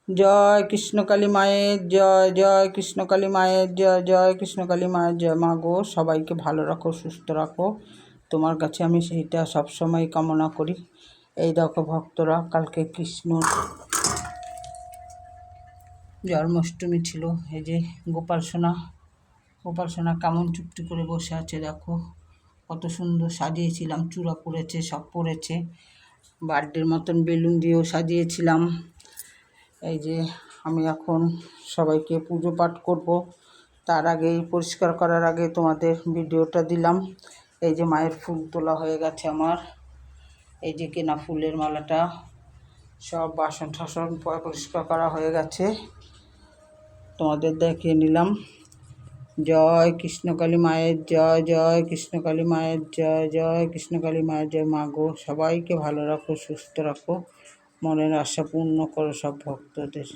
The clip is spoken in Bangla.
জয় কৃষ্ণকালী মায়ের জয়, জয় কৃষ্ণকালী মায়ের জয়, জয় কৃষ্ণকালী মায়ের জয়। মা গো, সবাইকে ভালো রাখো, সুস্থ রাখো, তোমার কাছে আমি সেইটা সবসময় কামনা করি। এই দেখো ভক্তরা, কালকে কৃষ্ণর জন্মাষ্টমী ছিল। এই যে গোপাল সোনা কেমন চুপটি করে বসে আছে দেখো, কত সুন্দর সাজিয়েছিলাম, চূড়া পড়েছে, সব পড়েছে, বার্থডের মতন বেলুন দিয়েও সাজিয়েছিলাম। এই যে আমি এখন সবাইকে পুজো পাঠ করব, তার আগেই পরিষ্কার করার আগে তোমাদের ভিডিওটা দিলাম। এই যে মায়ের ফুল তোলা হয়ে গেছে আমার, এই যে কেনা ফুলের মালাটা, সব বাসন টাসন পরিষ্কার করা হয়ে গেছে, তোমাদের দেখিয়ে নিলাম। জয় কৃষ্ণকালী মায়ের জয়, জয় কৃষ্ণকালী মায়ের জয়, জয় কৃষ্ণকালী মায়ের জয়। মা গো, সবাইকে ভালো রাখো, সুস্থ রাখো, মনের আশা পূর্ণ করো সব ভক্তদের।